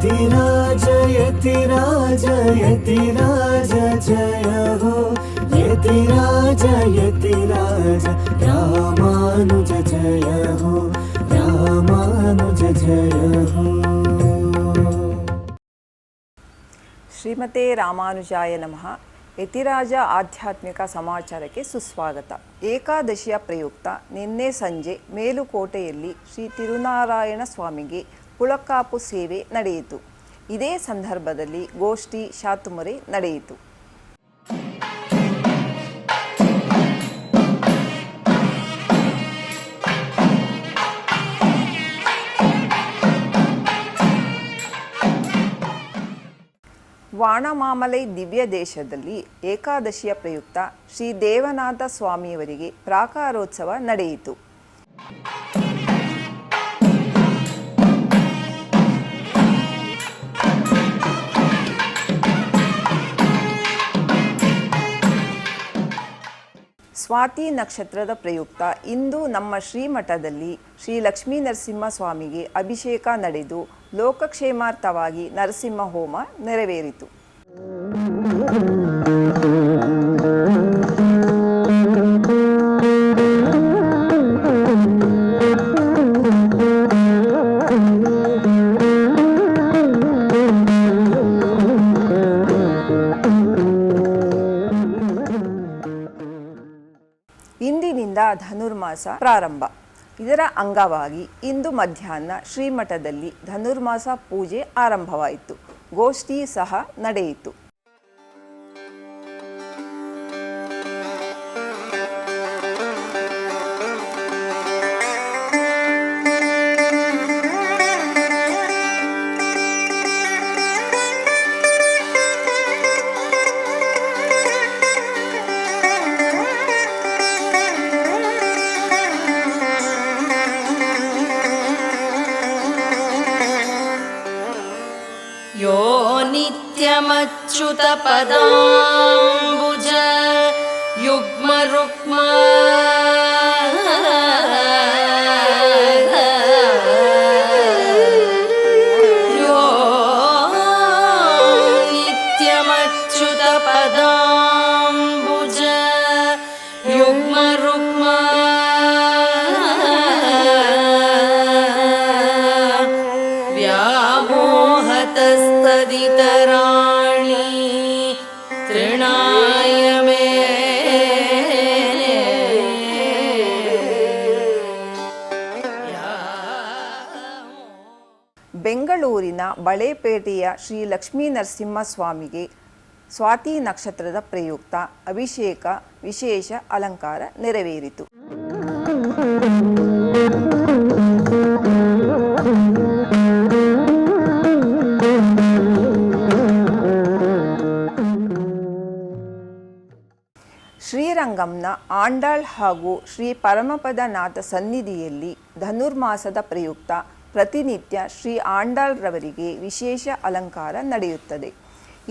यतिराज यतिराज यतिराज जय हो यतिराज यतिराज रामानुज जय हो रामानुज जय हो। ಶ್ರೀಮತೆ ರಾಮಾನುಜಾಯ ನಮಃ. ಯತಿರಾಜ ಆಧ್ಯಾತ್ಮಿಕ ಸಮಾಚಾರಕ್ಕೆ ಸುಸ್ವಾಗತ. ಏಕಾದಶಿಯ ಪ್ರಯುಕ್ತ ನಿನ್ನೆ ಸಂಜೆ ಮೇಲುಕೋಟೆಯಲ್ಲಿ ಶ್ರೀ ತಿರುನಾರಾಯಣ ಸ್ವಾಮಿಗೆ ಪುಳಕಾಪು ಸೇವೆ ನಡೆಯಿತು. ಇದೇ ಸಂದರ್ಭದಲ್ಲಿ ಗೋಷ್ಠಿ ಶಾತುಮರೆ ನಡೆಯಿತು. ವಾಣಮಾಮಲೈ ದಿವ್ಯ ದೇಶದಲ್ಲಿ ಏಕಾದಶಿಯ ಪ್ರಯುಕ್ತ ಶ್ರೀ ದೇವನಾಥ ಸ್ವಾಮಿಯವರಿಗೆ ಪ್ರಾಕಾರೋತ್ಸವ ನಡೆಯಿತು. ಸ್ವಾತಿ ನಕ್ಷತ್ರದ ಪ್ರಯುಕ್ತ ಇಂದು ನಮ್ಮ ಶ್ರೀಮಠದಲ್ಲಿ ಶ್ರೀ ಲಕ್ಷ್ಮೀ ನರಸಿಂಹ ಸ್ವಾಮಿಗೆ ಅಭಿಷೇಕ ನಡೆದು ಲೋಕಕ್ಷೇಮಾರ್ಥವಾಗಿ ನರಸಿಂಹ ಹೋಮ ನೆರವೇರಿತು. ಇಂದಿನಿಂದ ಧನುರ್ಮಾಸ ಪ್ರಾರಂಭ. ಇದರ ಅಂಗವಾಗಿ ಇಂದು ಮಧ್ಯಾಹ್ನ ಶ್ರೀಮಠದಲ್ಲಿ ಧನುರ್ಮಾಸ ಪೂಜೆ ಆರಂಭವಾಯಿತು. ಗೋಷ್ಠಿ ಸಹ ನಡೆಯಿತು. यो नित्यमच्युत पदाम्बुज युग्मरुक्म यो नित्यमच्युत पदाम्बुज युग्मरुक्म तदितराणि तृणाय मे. ಬೆಂಗಳೂರಿನ ಬಳೆಪೇಟೆಯ ಶ್ರೀ ಲಕ್ಷ್ಮೀ ನರಸಿಂಹ ಸ್ವಾಮಿಗೆ ಸ್ವಾತಿ ನಕ್ಷತ್ರದ ಪ್ರಯುಕ್ತ ಅಭಿಷೇಕ ವಿಶೇಷ ಅಲಂಕಾರ ನೆರವೇರಿತು. ಶ್ರೀರಂಗಂನ ಆಂಡಾಳ್ ಹಾಗೂ ಶ್ರೀ ಪರಮಪದನಾಥ ಸನ್ನಿಧಿಯಲ್ಲಿ ಧನುರ್ಮಾಸದ ಪ್ರಯುಕ್ತ ಪ್ರತಿನಿತ್ಯ ಶ್ರೀ ಆಂಡಾಳ್ರವರಿಗೆ ವಿಶೇಷ ಅಲಂಕಾರ ನಡೆಯುತ್ತದೆ.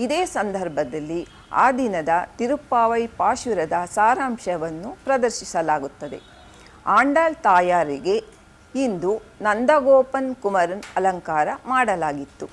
ಇದೇ ಸಂದರ್ಭದಲ್ಲಿ ಆ ದಿನದ ತಿರುಪ್ಪಾವೈ ಪಾಶುರದ ಸಾರಾಂಶವನ್ನು ಪ್ರದರ್ಶಿಸಲಾಗುತ್ತದೆ. ಆಂಡಾಳ್ ತಾಯಾರಿಗೆ ಇಂದು ನಂದಗೋಪನ್ ಕುಮರನ್ ಅಲಂಕಾರ ಮಾಡಲಾಗಿತ್ತು.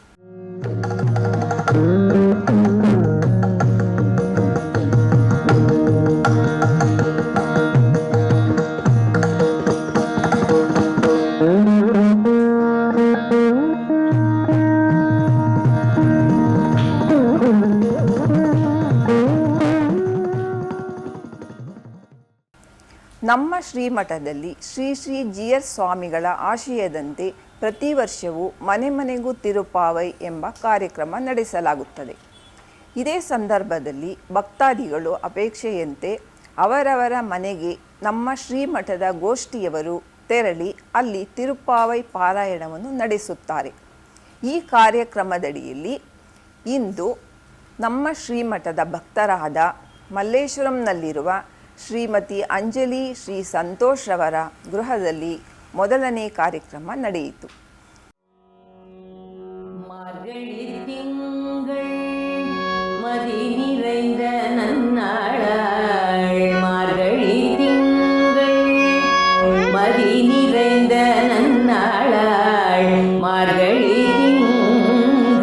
ನಮ್ಮ ಶ್ರೀಮಠದಲ್ಲಿ ಶ್ರೀ ಶ್ರೀ ಜಿಯರ್ ಸ್ವಾಮಿಗಳ ಆಶಯದಂತೆ ಪ್ರತಿ ವರ್ಷವೂ ಮನೆ ಮನೆಗೂ ತಿರುಪಾವೈ ಎಂಬ ಕಾರ್ಯಕ್ರಮ ನಡೆಸಲಾಗುತ್ತದೆ. ಇದೇ ಸಂದರ್ಭದಲ್ಲಿ ಭಕ್ತಾದಿಗಳು ಅಪೇಕ್ಷೆಯಂತೆ ಅವರವರ ಮನೆಗೆ ನಮ್ಮ ಶ್ರೀಮಠದ ಗೋಷ್ಠಿಯವರು ತೆರಳಿ ಅಲ್ಲಿ ತಿರುಪಾವೈ ಪಾರಾಯಣವನ್ನು ನಡೆಸುತ್ತಾರೆ. ಈ ಕಾರ್ಯಕ್ರಮದಡಿಯಲ್ಲಿ ಇಂದು ನಮ್ಮ ಶ್ರೀಮಠದ ಭಕ್ತರಾದ ಮಲ್ಲೇಶ್ವರಂನಲ್ಲಿರುವ ಶ್ರೀಮತಿ ಅಂಜಲಿ ಶ್ರೀ ಸಂತೋಷ್ ರವರ ಗೃಹದಲ್ಲಿ ಮೊದಲನೇ ಕಾರ್ಯಕ್ರಮ ನಡೆಯಿತು. ಮಾರ್ಗಳಿ ತಿಂಗಳ್ ಮದಿ நிறைந்த நன்னாளாள் மார்கழி திங்கள் மதி நிறைந்த நன்னாளாள் மார்கழி திங்கள்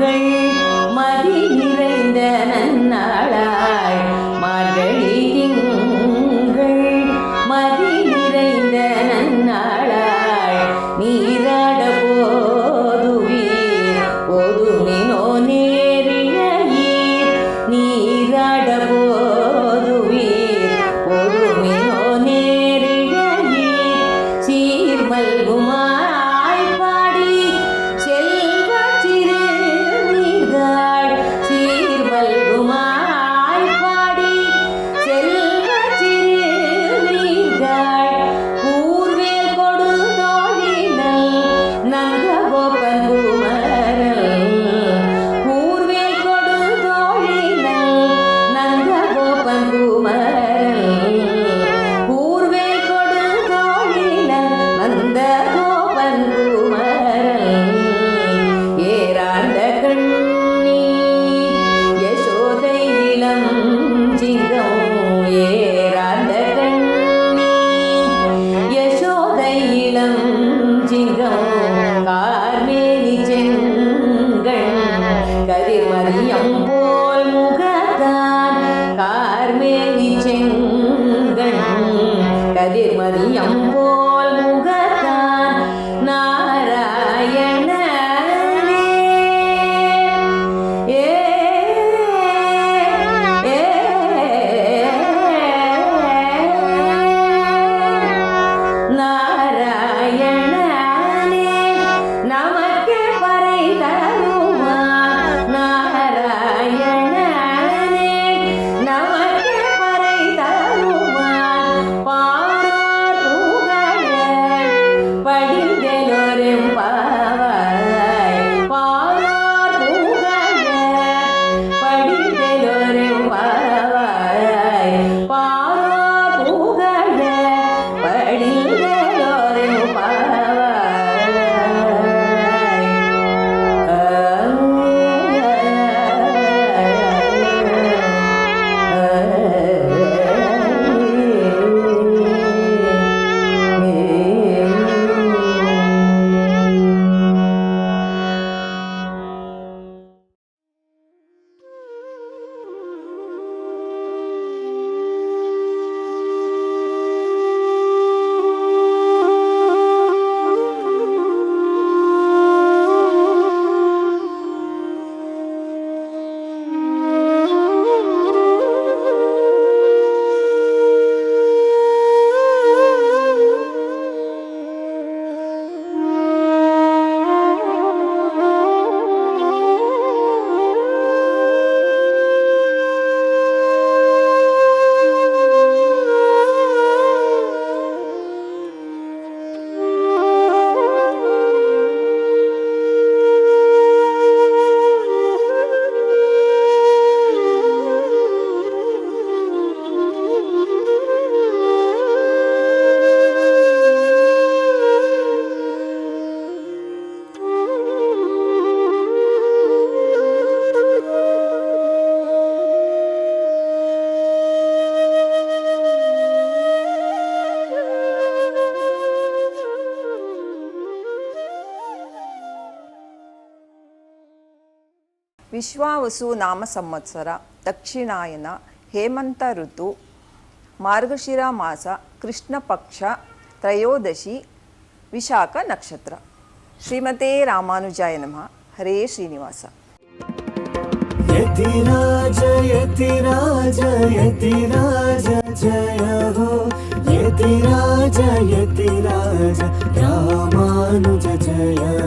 ವಿಶ್ವಾವಸು ನಾಮ ಸಂವತ್ಸರ, ದಕ್ಷಿಣಾಯನ, ಹೇಮಂತ ಋತು, ಮಾರ್ಗಶಿರ ಮಾಸ, ಕೃಷ್ಣ ಪಕ್ಷ, ತ್ರಯೋದಶಿ, ವಿಶಾಖ ನಕ್ಷತ್ರ. ಶ್ರೀಮತೇ ರಾಮಾನುಜಾಯ ನಮಃ. ಹರೇ ಶ್ರೀನಿವಾಸ. ಯತಿರಾಜ ಯತಿರಾಜ ಯತಿರಾಜ ಜಯ ಹೋ, ಯತಿರಾಜ ಯತಿರಾಜ ರಾಮಾನುಜ ಜಯ.